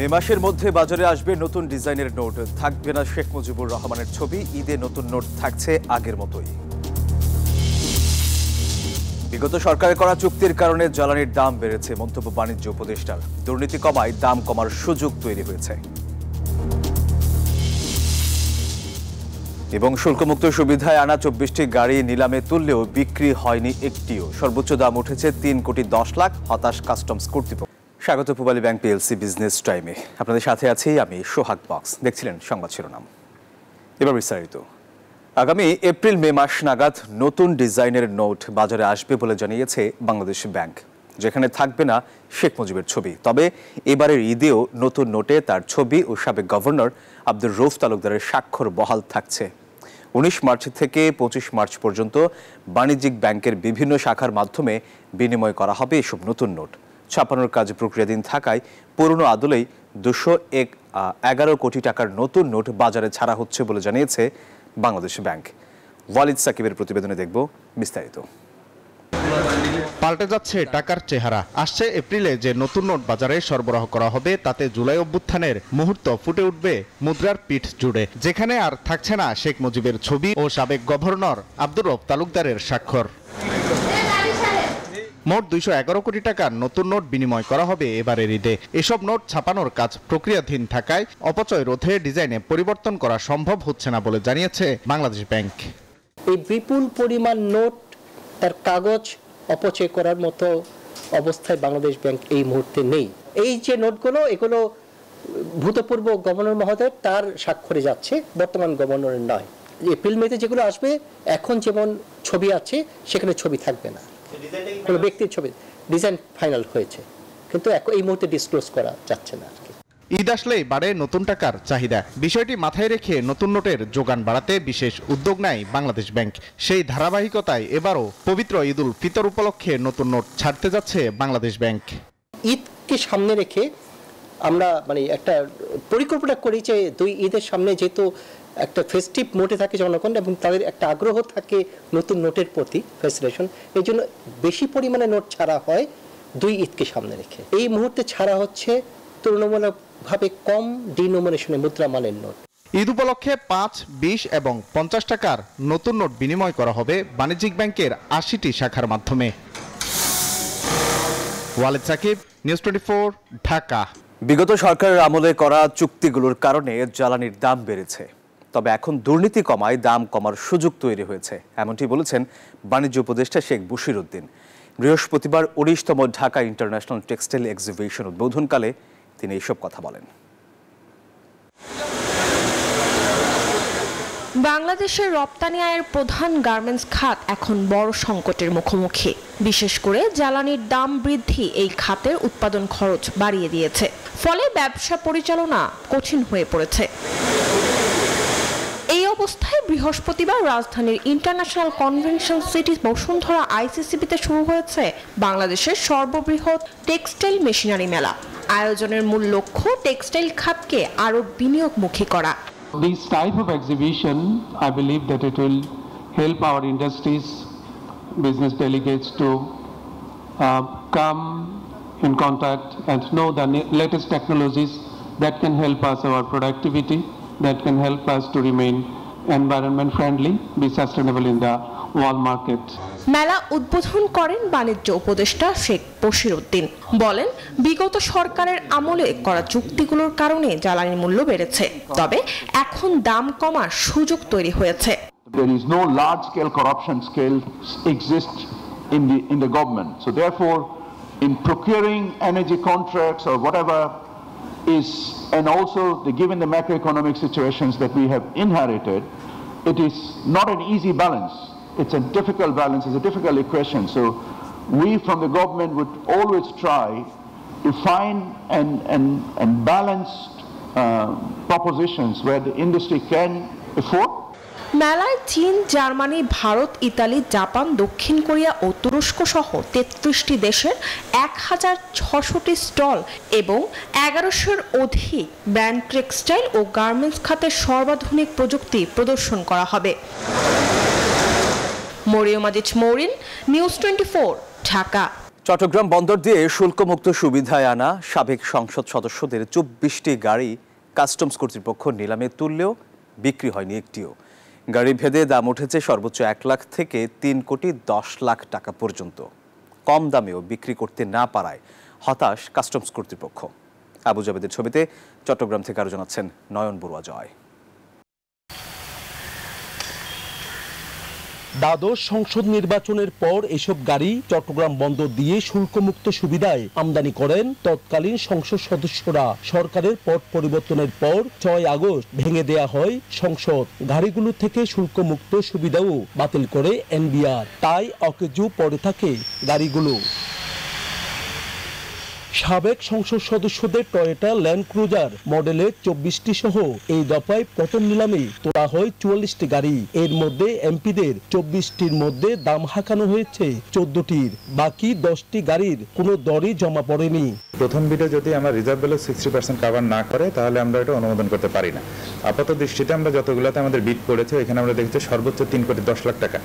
মে মাসের মধ্যে বাজারে আসবে নতুন ডিজাইনের নোট, থাকবে না শেখ মুজিবুর রহমানের ছবি। ঈদে নতুন নোট থাকছে আগের মতোই। বিগত সরকারের করা চুক্তির কারণে জ্বালানির দাম বেড়েছে, মন্তব্য বাণিজ্য উপদেষ্টার। দুর্নীতি কমায় দাম কমার সুযোগ তৈরি হয়েছে। এবং শুল্কমুক্ত সুবিধায় আনা 24টি গাড়ি নিলামে তুললেও বিক্রি হয়নি একটিও। সর্বোচ্চ দাম উঠেছে 3,10,00,000। হতাশ কাস্টমস কর্তৃপক্ষ। স্বাগত পূবালী ব্যাংক পিএলসি বিজনেস টাইমে। আপনাদের সাথে আছি আমি সোহাগ বক্স। দেখছিলেন সংবাদ শিরোনাম, এবার বিস্তারিত। আগামী এপ্রিল মে মাস নাগাদ নতুন ডিজাইনের নোট বাজারে আসবে বলে জানিয়েছে বাংলাদেশ ব্যাংক, যেখানে থাকবে না শেখ মুজিবের ছবি। তবে এবারের ঈদেও নতুন নোটে তার ছবি ও সাবেক গভর্নর আব্দুর রউফ তালুকদারের স্বাক্ষর বহাল থাকছে। 19 মার্চ থেকে 25 মার্চ পর্যন্ত বাণিজ্যিক ব্যাংকের বিভিন্ন শাখার মাধ্যমে বিনিময় করা হবে এসব নতুন নোট। ছাপানোর কাজ প্রক্রিয়াধীন থাকায় পুরনো আদলেই 211 কোটি টাকার নতুন নোট বাজারে ছাড়া হচ্ছে বলে জানিয়েছে বাংলাদেশ ব্যাংক। ওয়ালিদ সাকিবের প্রতিবেদনে দেখব বিস্তারিত। পাল্টে যাচ্ছে টাকার চেহারা। আসছে এপ্রিলে যে নতুন নোট বাজারে সরবরাহ করা হবে তাতে জুলাই অভ্যুত্থানের মুহূর্ত ফুটে উঠবে মুদ্রার পিঠ জুড়ে, যেখানে আর থাকছে না শেখ মুজিবের ছবি ও সাবেক গভর্নর আব্দুর রউফ তালুকদারের স্বাক্ষর। মোট 211 কোটি টাকার নতুন নোট বিনিময় করা হবে এবারের ঈদে। এসব নোট ছাপানোর কাজ প্রক্রিয়াধীন থাকায় অপচয় রোধে ডিজাইনে পরিবর্তন করা সম্ভব হচ্ছে না বলে জানিয়েছে বাংলাদেশ ব্যাংক। এই বিপুল পরিমাণ নোট, তার কাগজ অপচয় করার মতো অবস্থায় বাংলাদেশ ব্যাংক এই মুহূর্তে নেই। এই যে নোটগুলো, এগুলো ভূতপূর্ব গভর্নর মহোদয় তার স্বাক্ষরে যাচ্ছে, বর্তমান গভর্নরের নয়। এপ্রিল মেতে যেগুলো আসবে, এখন যেমন ছবি আছে সেখানে ছবি থাকবে না, কোনো ব্যক্তির ছবি। ডিজাইন ফাইনাল হয়েছে, কিন্তু এই মুহূর্তে ডিসক্লোজ করা যাচ্ছে না। ঈদ আসলেই বাড়ে নতুন টাকার চাহিদা। বিষয়টি মাথায় রেখে নতুন নোটের যোগান বাড়াতে বিশেষ উদ্যোগ নেয় বাংলাদেশ ব্যাংক। সেই ধারাবাহিকতায় এবারও পবিত্র ঈদ উল ফিতর উপলক্ষে নতুন নোট ছাড়তে যাচ্ছে বাংলাদেশ ব্যাংক। ঈদকে সামনে রেখে আমরা একটা পরিকল্পনা করি যে দুই ঈদের সামনে যেহেতু একটা ফেস্টিভ মোডে থাকে জনগণ এবং তাদের একটা আগ্রহ থাকে নতুন নোটের প্রতি, ফ্যাসিনেশন, এই জন্য বেশি পরিমাণে নোট ছাড়া হয় দুই ঈদকে সামনে রেখে। এই মুহূর্তে ছাড়া হচ্ছে তুলনামূলকভাবে কম ডিনোমিনেশনে মুদ্রামানের নোট। ঈদ উপলক্ষে 5, 20 এবং 50 টাকার নতুন নোট বিনিময় করা হবে বাণিজ্যিক ব্যাংকের 80টি শাখার মাধ্যমে। ওয়ালিদ সাকিব, নিউজ 24, ঢাকা। বিগত সরকারের আমলে করা চুক্তিগুলোর কারণে জ্বালানির দাম বেড়েছে, তবে এখন দুর্নীতি কমায় দাম কমার সুযোগ তৈরি হয়েছে, এমনটি বলেছেন বাণিজ্য উপদেষ্টা শেখ বশির উদ্দিন। বৃহস্পতিবার 19তম ঢাকা ইন্টারন্যাশনাল টেক্সটাইল এক্সিবিশন উদ্বোধনকালে তিনি এইসব কথা বলেন। বাংলাদেশের রপ্তানি আয়ের প্রধান গার্মেন্টস খাত এখন বড় সংকটের মুখোমুখি। বিশেষ করে জ্বালানির দাম বৃদ্ধি এই খাতের উৎপাদন খরচ বাড়িয়ে দিয়েছে, ফলে ব্যবসা পরিচালনা কঠিন হয়ে পড়েছে। এই অবস্থায় বৃহস্পতিবার রাজধানীর ইন্টারন্যাশনাল কনভেনশন সিটি বসুন্ধরা আইসিসিবিতে শুরু হয়েছে বাংলাদেশের সর্ববৃহৎ টেক্সটাইল মেশিনারি মেলা। আয়োজনের মূল লক্ষ্য টেক্সটাইল খাতকে আরো বিনিয়োগমুখী করা। This type of exhibition, I believe that it will help our industries, business delegates to come in contact and know the latest technologies that can help us our productivity, that can help us to remain environment friendly, be sustainable in the world market. মেলা উদ্বোধন করেন বাণিজ্য উপদেষ্টা শেখ বশির উদ্দিন। বলেন, বিগত সরকারের আমলে করা চুক্তিগুলোর কারণে জ্বালানির মূল্য বেড়েছে, তবে এখন দাম কমার সুযোগ তৈরি হয়েছে। There is no large scale corruption scale exists in the government, so therefore in procuring energy contracts or whatever is, and also given the macroeconomic situations that we have inherited, it is not an easy balance. It's a difficult balance, it's a difficult equation. So we from the government would always try to find and balanced propositions where the industry can afford. মেলায় চীন, Germany, Bharat, Italy, Japan, দক্ষিণ Korea ও তুরস্ক সহ 33টি দেশের 1060টি stall এবং 1100-এর অধিক brand textile ও garments খাতের সর্বাধুনিক প্রযুক্তি প্রদর্শন করা হবে। মরিয়ম আজিজ মৌরিন, নিউজ 24, ঢাকা। চট্টগ্রাম বন্দর দিয়ে শুল্কমুক্ত সুবিধায় আনা সাবেক সংসদ সদস্যদের 24টি গাড়ি কাস্টমস কর্তৃপক্ষ নিলামে তুললেও বিক্রি হয়নি একটিও। গাড়ি ভেদে দাম উঠেছে সর্বোচ্চ 1 লাখ থেকে 3 কোটি 10 লাখ টাকা পর্যন্ত। কম দামেও বিক্রি করতে না পারায় হতাশ কাস্টমস কর্তৃপক্ষ। আবু জাবেদের ছবিতে চট্টগ্রাম থেকে আরো জানাচ্ছেন নয়ন বড়ুয়া জয়। দ্বাদশ সংসদ নির্বাচনের পর এসব গাড়ি চট্টগ্রাম বন্দর দিয়ে শুল্কমুক্ত সুবিধায় আমদানি করেন তৎকালীন সংসদ সদস্যরা। সরকারের পট পরিবর্তনের পর 6 আগস্ট ভেঙে দেয়া হয় সংসদ। গাড়িগুলো থেকে শুল্কমুক্ত সুবিধাও বাতিল করে এনবিআর, তাই অকেজো পড়ে থাকে গাড়িগুলো। সাবেক সংসদ সদস্যদের টয়োটা ল্যান্ড ক্রুজার মডেলের 24টি সহ এই দফায় প্রথম নিলামে তোলা হয় 44টি গাড়ি। এর মধ্যে এমপিদের 24টির মধ্যে দাম হাঁকানো হয়েছে 14টির। বাকি 10টি গাড়ির কোনো দরই জমা পড়েনি। প্রথম বিডে যদি আমরা রিজার্ভ ভ্যালু 60% কভার না করে তাহলে আমরা এটা অনুমোদন করতে পারি না। আপাতত দৃষ্টিতে আমরা যতগুলোতে আমাদের বিড পড়েছে এখানে আমরা দেখছি সর্বোচ্চ 3 কোটি 10 লাখ টাকা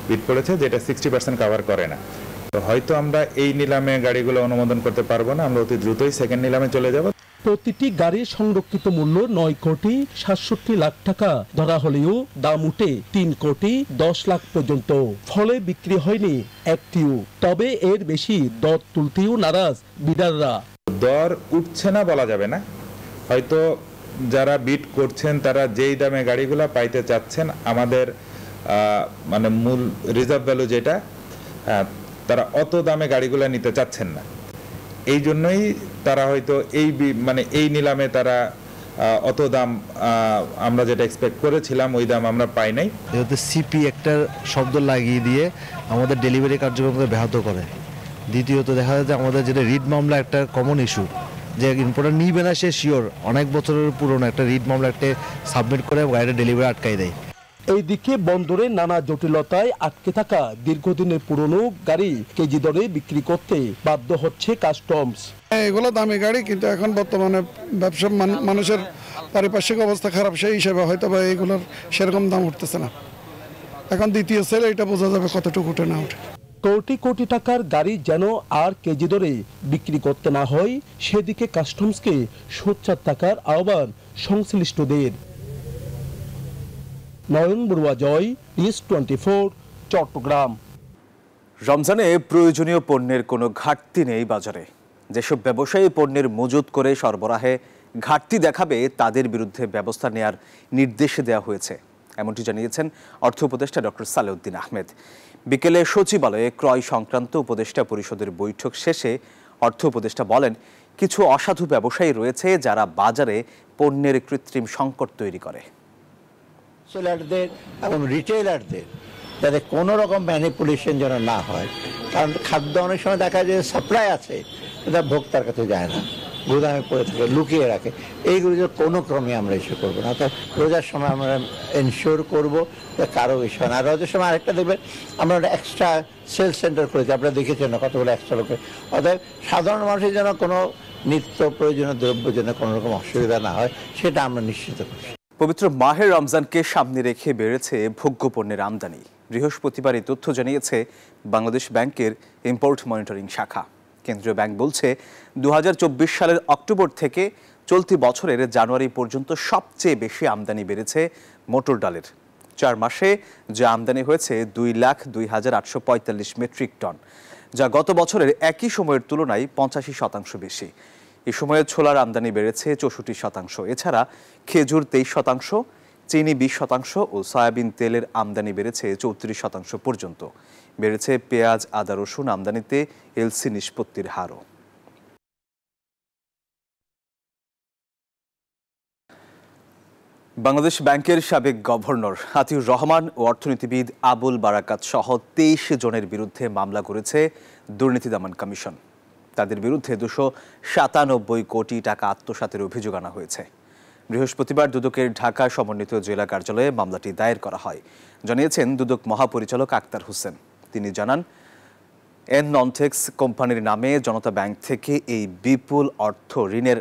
বিড পড়েছে, যেটা 60% কভার করে না। তো হয়তো আমরা এই নিলামে গাড়িগুলো অনুমোদন করতে পারবো না, আমরা অতি দ্রুতই সেকেন্ড নিলামে চলে যাব। প্রতিটি গাড়ির সংরক্ষিত মূল্য 9 কোটি 67 লাখ টাকা ধরা হলেও দাম উঠে 3 কোটি 10 লাখ পর্যন্ত। ফলে বিক্রি হয়নি একটিও। তবে এর বেশি দর তুলতেও নারাজ বিডাররা। দর উঠছে না বলা যাবে না, হয়তো যারা বিড করছেন তারা যেই দামে গাড়িগুলো পাইতে চাচ্ছেন, আমাদের মানে মূল রিজার্ভ ভ্যালু যেটা, তারা অত দামে গাড়িগুলো নিতে চাচ্ছেন না। এই জন্যই তারা হয়তো এই নিলামে তারা অত দাম আমরা যেটা এক্সপেক্ট করেছিলাম ওই দাম আমরা পাই নাই। যেহেতু সিপি একটা শব্দ লাগিয়ে দিয়ে আমাদের ডেলিভারি কার্যক্রমকে ব্যাহত করে। দ্বিতীয়ত দেখা যায় যে আমাদের যেটা রিট মামলা একটা কমন ইস্যু, যে ইম্পোর্টার নিবে না সে শিওর, অনেক বছরের পুরনো একটা রিট মামলা একটা সাবমিট করে গাড়িটা ডেলিভারি আটকাই দেয়। এইদিকে বন্দরে নানা জটিলতায় আটকে থাকা দীর্ঘদিনের পুরনো গাড়ি কেজি দরে বিক্রি করতে বাধ্য হচ্ছে কাস্টমস। এগুলো দামি গাড়ি, কিন্তু এখন বর্তমানে ব্যবসা মানুষের পারিপার্শ্বিক অবস্থা খারাপ, সেই হিসেবে হয়তো বা এইগুলোর সেরকম দাম উঠতেছে না। এখন দ্বিতীয় সেল এটা বোঝা যাবে কতটুকু উঠে না উঠে। কোটি কোটি টাকার গাড়ি যেন আর কেজি দরে বিক্রি করতে না হয়, সেদিকে কাস্টমসকে সোচ্চার থাকার আহ্বান সংশ্লিষ্টদের। নয়ন বড়ুয়া জয়, নিউজ 24, চট্টগ্রাম। রমজানে প্রয়োজনীয় পণ্যের কোনো ঘাটতি নেই বাজারে। যেসব ব্যবসায়ী পণ্যের মজুত করে সরবরাহে ঘাটতি দেখাবে তাদের বিরুদ্ধে ব্যবস্থা নেওয়ার নির্দেশ দেওয়া হয়েছে, এমনটি জানিয়েছেন অর্থ উপদেষ্টা ডক্টর সালেউদ্দিন আহমেদ। বিকেলে সচিবালয়ে ক্রয় সংক্রান্ত উপদেষ্টা পরিষদের বৈঠক শেষে অর্থ উপদেষ্টা বলেন, কিছু অসাধু ব্যবসায়ী রয়েছে যারা বাজারে পণ্যের কৃত্রিম সংকট তৈরি করে। সেলারদের এবং রিটেইলারদের যাতে কোনো রকম ম্যানিপুলেশন যেন না হয়, কারণ খাদ্য অনেক সময় দেখা যায় সাপ্লাই আছে, এটা ভোক্তার কাছে যায় না, গুদামে পড়ে থাকে, লুকিয়ে রাখে। এইগুলো যে কোনো ক্রমে আমরা ইস্যু করবো না। অর্থাৎ রোজার সময় আমরা এনশিওর করবো যে কারো ইস্যু না। রোজার সময় আরেকটা দেখবেন আমরা একটা এক্সট্রা সেল সেন্টার করেছি, আপনারা দেখেছেন না কতগুলো এক্সট্রা লোকে। অর্থাৎ সাধারণ মানুষের যেন কোনো নিত্য প্রয়োজনীয় দ্রব্য যেন কোনো রকম অসুবিধা না হয়, সেটা আমরা নিশ্চিত করছি। পবিত্র মাহে রমজানকে সামনে রেখে বেড়েছে ভোগ্যপণ্যের আমদানি। বৃহস্পতিবার এই তথ্য জানিয়েছে বাংলাদেশ ব্যাংকের ইম্পোর্ট মনিটরিং শাখা। কেন্দ্রীয় ব্যাংক বলছে, 2024 সালের অক্টোবর থেকে চলতি বছরের জানুয়ারি পর্যন্ত সবচেয়ে বেশি আমদানি বেড়েছে মটর ডালের। 4 মাসে যা আমদানি হয়েছে 2,02,845 মেট্রিক টন, যা গত বছরের একই সময়ের তুলনায় 85% বেশি। এ সময়ে ছোলার আমদানি বেড়েছে 64%। এছাড়া খেজুর 23%, চিনি 20% ও সয়াবিন তেলের আমদানি বেড়েছে 34% পর্যন্ত। বেড়েছে পেঁয়াজ, আদা, রসুন আমদানিতে এলসি নিষ্পত্তির হারও। বাংলাদেশ ব্যাংকের সাবেক গভর্নর আতিউর রহমান ও অর্থনীতিবিদ আবুল বারাকাত সহ 23 জনের বিরুদ্ধে মামলা করেছে দুর্নীতি দমন কমিশন। তাদের বিরুদ্ধে 297 কোটি টাকা আত্মসাতের অভিযোগ আনা হয়েছে। বৃহস্পতিবার দুদকের ঢাকা সমন্বিত জেলা কার্যালয়ে মামলাটি দায়ের করা হয়, জানিয়েছেন দুদক মহাপরিচালক আক্তার হোসেন। তিনি জানান, ননটেক্স কোম্পানির নামে জনতা ব্যাংক থেকে এই বিপুল অর্থ ঋণের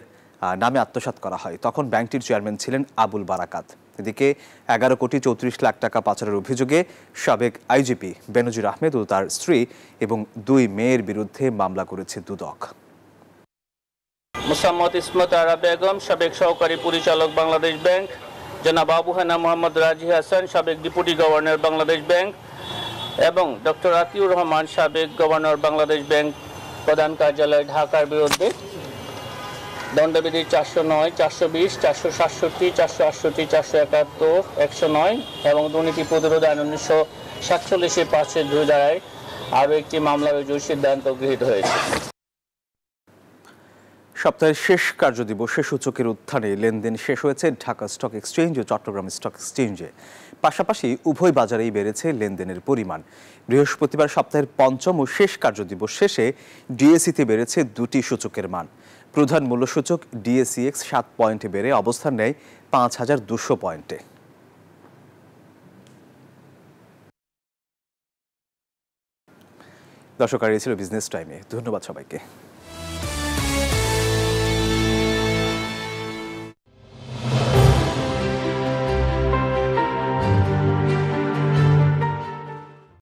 নামে আত্মসাৎ করা হয়। তখন ব্যাংকটির চেয়ারম্যান ছিলেন আবুল বারাকাত। এদিকে 11 কোটি 34 লাখ টাকা পাচারের অভিযোগে সাবেক আইজিপি বেনজির আহমেদ ও তার স্ত্রী এবং 2 মেয়ের বিরুদ্ধে মামলা করেছে দুদক। মোসাম্মদ ইসমত আরা বেগম, সাবেক সহকারী পরিচালক বাংলাদেশ ব্যাংক, জনাব আবু হানা মোহাম্মদ রাজি হাসান, সাবেক ডেপুটি গভর্নর বাংলাদেশ ব্যাংক, এবং ডক্টর আতিউর রহমান, সাবেক গভর্নর বাংলাদেশ ব্যাংক প্রধান কার্যালয় ঢাকার বিরুদ্ধে দণ্ডবিধি 409, 420, 467, 468, 471, 109 এবং দুর্নীতি প্রতিরোধ আইন 1947 5-2 ধারায় আরও একটি মামলা রুজুর সিদ্ধান্ত গৃহীত হয়েছে। সপ্তাহের শেষ কার্যদিবসে সূচকের উত্থানে লেনদেন শেষ হয়েছে ঢাকা স্টক এক্সচেঞ্জ ও চট্টগ্রাম স্টক এক্সচেঞ্জে। পাশাপাশি উভয় বাজারেই বেড়েছে লেনদেনের পরিমাণ। বৃহস্পতিবার সপ্তাহের পঞ্চম ও শেষ কার্যদিবস শেষে ডিএসইতে বেড়েছে 2টি সূচকের মান। প্রধান মূল্যসূচক ডিএসইএক্স 7 পয়েন্টে বেড়ে অবস্থান নেয় 5200 পয়েন্টে। দর্শক, আর এই ছিল বিজনেস টাইমে। ধন্যবাদ সবাইকে।